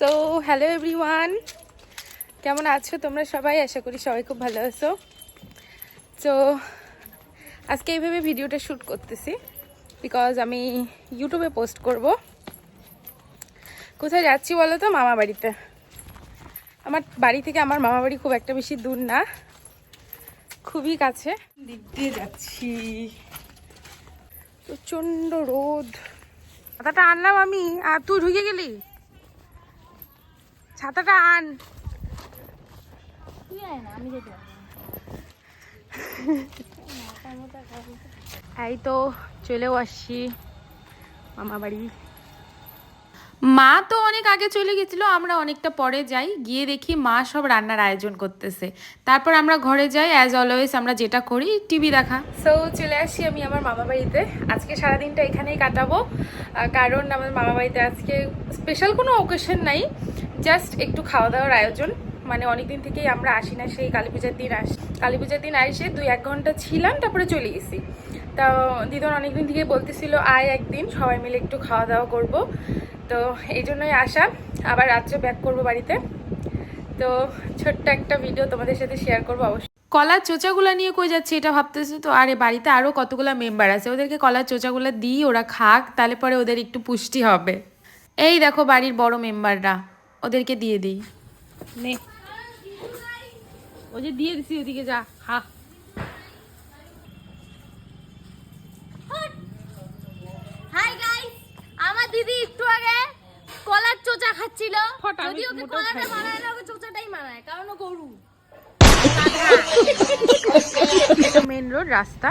So hello everyone, কেমন আছো তোমরা সবাই? আশা করি সবাই খুব ভালো আছো। তো আজকে এইভাবে ভিডিওটা শ্যুট করতেছি বিকজ আমি ইউটিউবে পোস্ট করব। কোথায় যাচ্ছি বলো তো? মামা বাড়িতে। আমার বাড়ি থেকে আমার মামা বাড়ি খুব একটা বেশি দূর না, খুবই কাছে। দিক দিয়ে যাচ্ছি, প্রচণ্ড রোদ। ছাতাটা আনলাম আমি, আর তুই ঢুকে গেলি। ছাতাটা আন। এই তো চলেও আসছি মামা বাড়ি। মা তো অনেক আগে চলে গেছিলো, আমরা অনেকটা পরে যাই। গিয়ে দেখি মা সব রান্নার আয়োজন করতেছে। তারপর আমরা ঘরে যাই। অ্যাজ অলওয়েজ আমরা যেটা করি, টিভি দেখা। সো চলে আসছি আমি আমার মামা বাড়িতে। আজকে সারাদিনটা এখানেই কাটাবো, কারণ আমার মামা বাড়িতে আজকে স্পেশাল কোনো অকেশন নাই, জাস্ট একটু খাওয়া দাওয়ার আয়োজন। মানে অনেকদিন থেকেই আমরা আসি না, সেই কালী পূজার দিন আসি। কালী পূজার দিন এসে 2-1 ঘন্টা ছিলাম, তারপরে চলে গেছি। তা দিদন অনেকদিন থেকে বলতেছিল আয় একদিন সবাই মিলে একটু খাওয়া দাওয়া করবো, তো এই জন্যই আসা। আবার রাত্রে ব্যাক করবো বাড়িতে। তো ছোট্ট একটা ভিডিও তোমাদের সাথে শেয়ার করবো অবশ্যই। কলার চোচাগুলো নিয়ে কই যাচ্ছে এটা ভাবতেছি তো। আরে বাড়িতে আরও কতগুলো মেম্বার আছে, ওদেরকে কলার চোচাগুলো দিই, ওরা খাক, তাহলে পরে ওদের একটু পুষ্টি হবে। এই দেখো বাড়ির বড় মেম্বাররা, ওদেরকে দিয়ে দিই। নে, ও যে দিয়ে দিছি, ওদিকে যা খা। হাই গাইস, আমার দিদি একটু আগে কলার চোচা খাচ্ছিল। যদি ওকে কলাটা মানায় না, ওকে চোচাটাই মানায়, কারণ ও গরু। মেন রোড রাস্তা।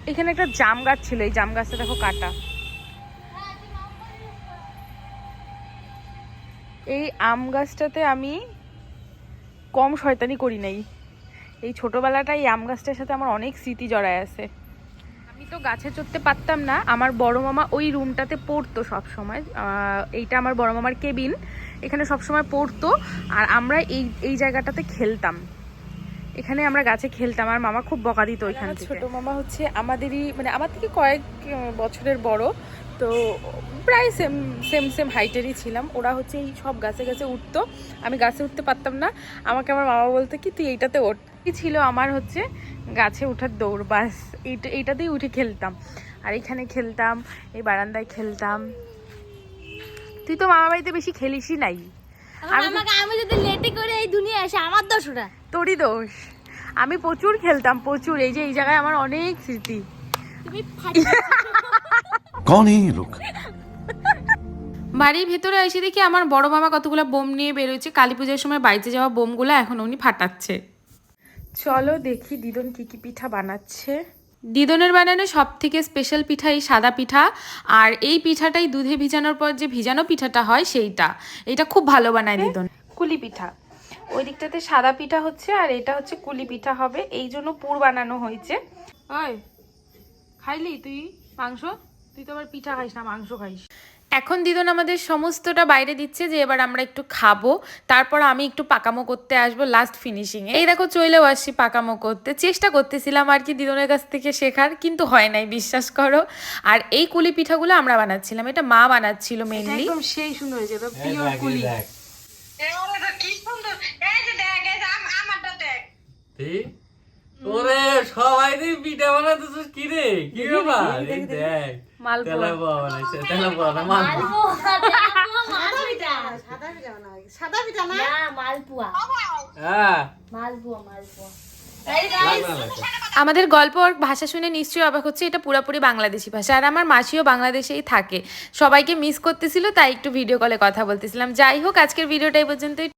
এখানে একটা জাম গাছ ছিল, এই জাম গাছটা দেখো কাটা। এই আম গাছটাতে আমি কম শয়তানি করি নাই। এই ছোটবেলাটাই আম গাছটার সাথে আমার অনেক স্মৃতি জড়ায় আছে। আমি তো গাছে চড়তে পারতাম না। আমার বড় মামা ওই রুমটাতে পড়তো সব সময়। এইটা আমার বড় মামার কেবিন, এখানে সব সময় পড়তো। আর আমরা এই জায়গাটাতে খেলতাম, এখানে আমরা গাছে খেলতাম। আর মামা খুব বকা দিত ওইখান থেকে। ছোট মামা হচ্ছে আমাদেরই, মানে আমার থেকে কয়েক বছরের বড়, তো প্রায় সেম হাইটেরই ছিলাম। ওরা হচ্ছে এই সব গাছে গাছে উঠতো, আমি গাছে উঠতে পারতাম না। আমাকে আমার মামা বলতো কি তুই এইটাতে ওঠ। কি ছিল আমার হচ্ছে গাছে ওঠার দৌড়, বাস এইটাতেই উঠে খেলতাম। আর এখানে খেলতাম, এই বারান্দায় খেলতাম। তুই তো মামা বাড়িতে বেশি খেলিসই নাই। আমি যদি লেটে করে এই দুনিয়া এসে, আমার দোষ ওটা। তোরই দোষ। আমি প্রচুর খেলতাম, প্রচুর। এই যে এই জায়গায় আমার অনেক স্মৃতি। তুমি कौन है ये लोग? বাড়ির ভেতরে এসে দেখি আমার বড় মামা কতগুলো বোম নিয়ে বেরোচ্ছে। কালী পূজার সময় বাড়িতে যাওয়া বোমগুলো এখন উনি ফাটাচ্ছে। চলো দেখি দিদন কি কি পিঠা বানাচ্ছে। দিদনের বানানো সব থেকে স্পেশাল পিঠা এই সাদা পিঠা। আর এই পিঠাটাই দুধে ভিজানোর পর যে ভিজানো পিঠাটা হয় সেইটা, এটা খুব ভালো বানায় দিদন। কুলি পিঠা ওই দিকটাতে সাদা পিঠা হচ্ছে, আর এটা হচ্ছে কুলি পিঠা হবে, এই জন্য পুর বানানো হয়েছে। ওই খাইলি তুই মাংস? তুই তো আবার পিঠা খাইস না, মাংস খাইস। এখন দিদন আমাদের সমস্তটা বাইরে দিচ্ছে যে এবার আমরা একটু খাবো, তারপর আমি একটু পাকামো করতে আসবো লাস্ট ফিনিশিং এ। এই দেখো চলেও আসছি পাকামো করতে। চেষ্টা করতেছিলাম আর কি দিদনের কাছ থেকে শেখার, কিন্তু হয় নাই, বিশ্বাস করো। আর এই কুলি পিঠাগুলো আমরা বানাচ্ছিলাম, এটা মা বানাচ্ছিল মেইনলি। একদম সেই সুন্দর হয়েছে, এটা পিওর কুলি। ওরে সবাই পিঠা বানাতেছিস কি রে? কি ব্যাপার? এই দেখ তেলাপোয়া বানাইছে, তেলাপোয়া না মালপোয়া। সাদা পিঠা না, মালপোয়া। হ্যাঁ মালপোয়া। আমাদের গল্প আর ভাষা শুনে নিশ্চয়ই অবাক হচ্ছে, এটা পুরোপুরি বাংলাদেশি ভাষা। আর আমার মাসিও বাংলাদেশেই থাকে, সবাইকে মিস করতেছিল, তাই একটু ভিডিও কলে কথা বলতেছিলাম। যাই হোক, আজকের ভিডিওটা এই পর্যন্তই।